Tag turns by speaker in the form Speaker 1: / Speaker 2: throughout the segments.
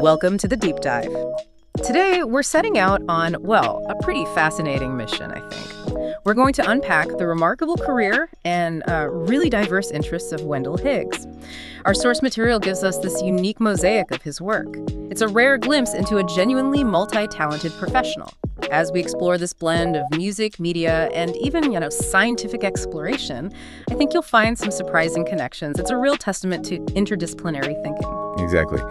Speaker 1: Welcome to the Deep Dive. Today, we're setting out on, well, a pretty fascinating mission, I think. We're going to unpack the remarkable career and really diverse interests of Wendell Higgs. Our source material gives us this unique mosaic of his work. It's a rare glimpse into a genuinely multi-talented professional. As we explore this blend of music, media, and even, scientific exploration, I think you'll find some surprising connections. It's a real testament to interdisciplinary thinking.
Speaker 2: Exactly.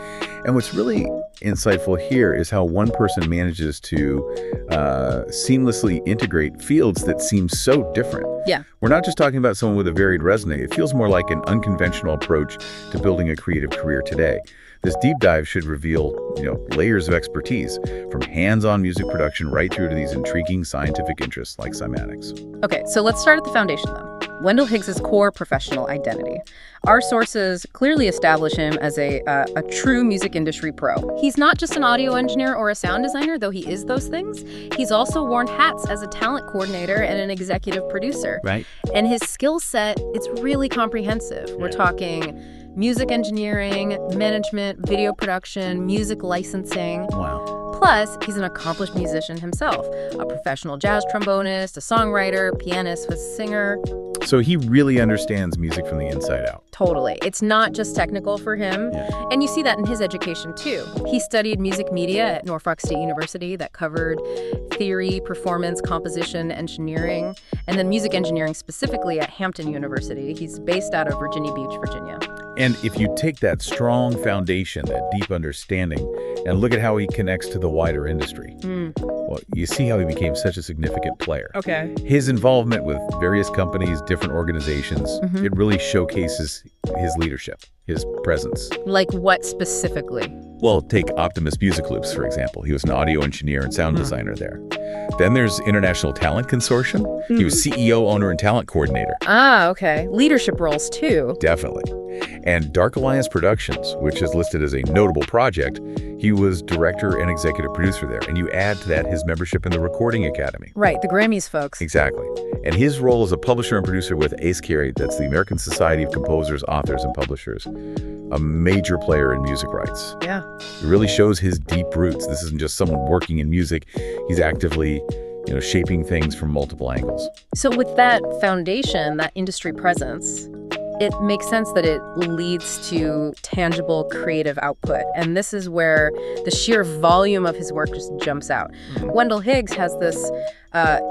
Speaker 2: And what's really insightful here is how one person manages to seamlessly integrate fields that seem so different.
Speaker 1: Yeah.
Speaker 2: We're not just talking about someone with a varied resume. It feels more like an unconventional approach to building a creative career today. This deep dive should reveal, layers of expertise, from hands-on music production right through to these intriguing scientific interests like cymatics.
Speaker 1: Okay, so let's start at the foundation then. Wendell Higgs' core professional identity. Our sources clearly establish him as a true music industry pro. He's not just an audio engineer or a sound designer, though he is those things. He's also worn hats as a talent coordinator and an executive producer.
Speaker 2: Right.
Speaker 1: And his skill set, it's really comprehensive. We're talking music engineering, management, video production, music licensing.
Speaker 2: Wow.
Speaker 1: Plus, he's an accomplished musician himself, a professional jazz trombonist, a songwriter, pianist, a singer.
Speaker 2: So he really understands music from the inside out.
Speaker 1: Totally. It's not just technical for him.
Speaker 2: Yeah.
Speaker 1: And you see that in his education, too. He studied music media at Norfolk State University that covered theory, performance, composition, engineering, and then music engineering specifically at Hampton University. He's based out of Virginia Beach, Virginia.
Speaker 2: And if you take that strong foundation, that deep understanding, and look at how he connects to the wider industry, well, you see how he became such a significant player.
Speaker 1: Okay.
Speaker 2: His involvement with various companies, different organizations, it really showcases his leadership, his presence.
Speaker 1: Like what specifically?
Speaker 2: Well, take Optimus Music Loops, for example. He was an audio engineer and sound designer there. Then there's International Talent Consortium. He was CEO, owner, and talent coordinator.
Speaker 1: Ah, okay. Leadership roles, too.
Speaker 2: Definitely. And Dark Alliance Productions, which is listed as a notable project, he was director and executive producer there. And you add to that his membership in the Recording Academy.
Speaker 1: Right, the Grammys folks.
Speaker 2: Exactly. And his role as a publisher and producer with ASCARI, that's the American Society of Composers, Authors, and Publishers, a major player in music rights.
Speaker 1: Yeah.
Speaker 2: It really shows his deep roots. This isn't just someone working in music. He's actively, shaping things from multiple angles.
Speaker 1: So with that foundation, that industry presence, it makes sense that it leads to tangible creative output. And this is where the sheer volume of his work just jumps out. Wendell Higgs has this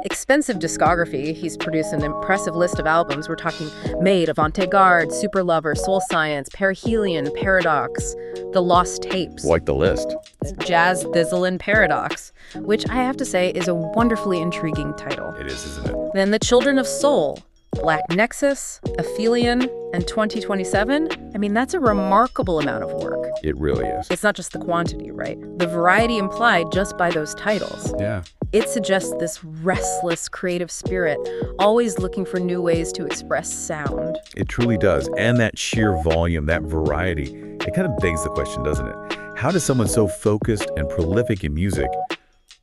Speaker 1: expensive discography. He's produced an impressive list of albums. We're talking Made, Avant-Garde, Super Lover, Soul Science, Perihelion, Paradox, The Lost Tapes.
Speaker 2: Like the list.
Speaker 1: Jazz, Thizzle, and Paradox, which I have to say is a wonderfully intriguing title.
Speaker 2: It is, isn't it?
Speaker 1: Then The Children of Soul, Black Nexus, Aphelion, and 2027. I mean, that's a remarkable amount of work.
Speaker 2: It really is.
Speaker 1: It's not just the quantity, right? The variety implied just by those titles.
Speaker 2: Yeah.
Speaker 1: It suggests this restless creative spirit, always looking for new ways to express sound.
Speaker 2: It truly does. And that sheer volume, that variety, it kind of begs the question, doesn't it? How does someone so focused and prolific in music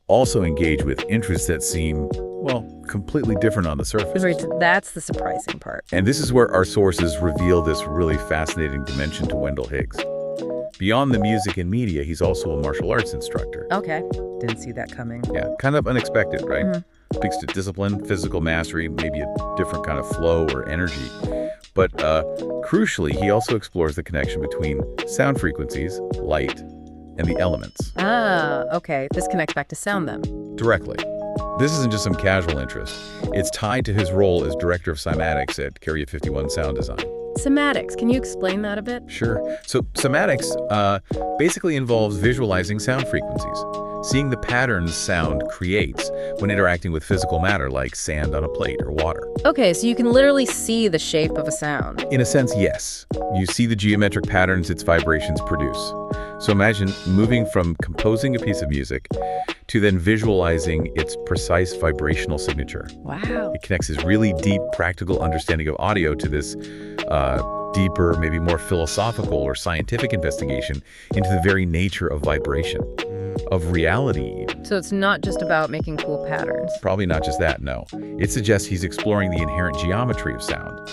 Speaker 2: also engage with interests that seem, well, completely different on the surface?
Speaker 1: That's the surprising part.
Speaker 2: And this is where our sources reveal this really fascinating dimension to Wendell Higgs. Beyond the music and media, he's also a martial arts instructor.
Speaker 1: Okay. Didn't see that coming.
Speaker 2: Yeah, kind of unexpected, right? Speaks to discipline, physical mastery, maybe a different kind of flow or energy. But crucially, he also explores the connection between sound frequencies, light, and the elements.
Speaker 1: Ah, okay. This connects back to sound then.
Speaker 2: Directly. This isn't just some casual interest. It's tied to his role as director of cymatics at Area 51 Sound Design.
Speaker 1: Cymatics, can you explain that a bit?
Speaker 2: Sure. So cymatics basically involves visualizing sound frequencies, seeing the patterns sound creates when interacting with physical matter like sand on a plate or water.
Speaker 1: Okay, so you can literally see the shape of a sound.
Speaker 2: In a sense, yes. You see the geometric patterns its vibrations produce. So imagine moving from composing a piece of music to then visualizing its precise vibrational signature.
Speaker 1: Wow.
Speaker 2: It connects this really deep, practical understanding of audio to this deeper, maybe more philosophical or scientific investigation into the very nature of vibration. of reality.
Speaker 1: So it's not just about making cool patterns.
Speaker 2: Probably not just that, no. It suggests he's exploring the inherent geometry of sound.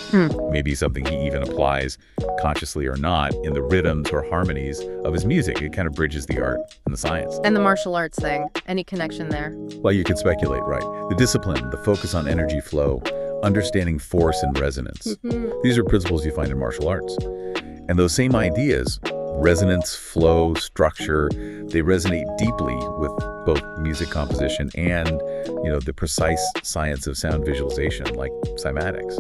Speaker 2: Maybe something he even applies, consciously or not, in the rhythms or harmonies of his music. It kind of bridges the art and the science.
Speaker 1: And the martial arts thing, any connection there?
Speaker 2: Well, you could speculate, right? The discipline, the focus on energy flow, understanding force and resonance. These are principles you find in martial arts. And those same ideas, resonance, flow, structure, they resonate deeply with both music composition and, the precise science of sound visualization, like cymatics.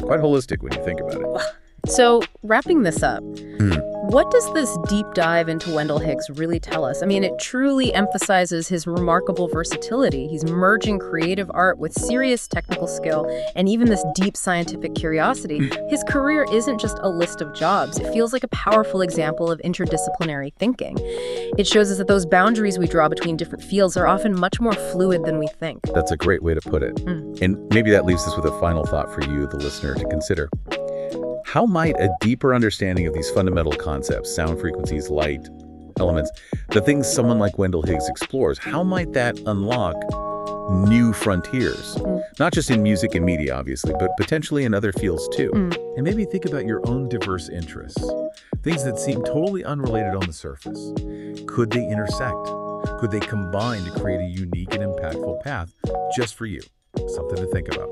Speaker 2: Quite holistic when you think about it.
Speaker 1: So, wrapping this up, what does this deep dive into Wendell Higgs really tell us? I mean, it truly emphasizes his remarkable versatility. He's merging creative art with serious technical skill and even this deep scientific curiosity. His career isn't just a list of jobs. It feels like a powerful example of interdisciplinary thinking. It shows us that those boundaries we draw between different fields are often much more fluid than we think.
Speaker 2: That's a great way to put it. And maybe that leaves us with a final thought for you, the listener, to consider. How might a deeper understanding of these fundamental concepts, sound frequencies, light, elements, the things someone like Wendell Higgs explores, how might that unlock new frontiers? Not just in music and media, obviously, but potentially in other fields too. And maybe think about your own diverse interests, things that seem totally unrelated on the surface. Could they intersect? Could they combine to create a unique and impactful path just for you? Something to think about.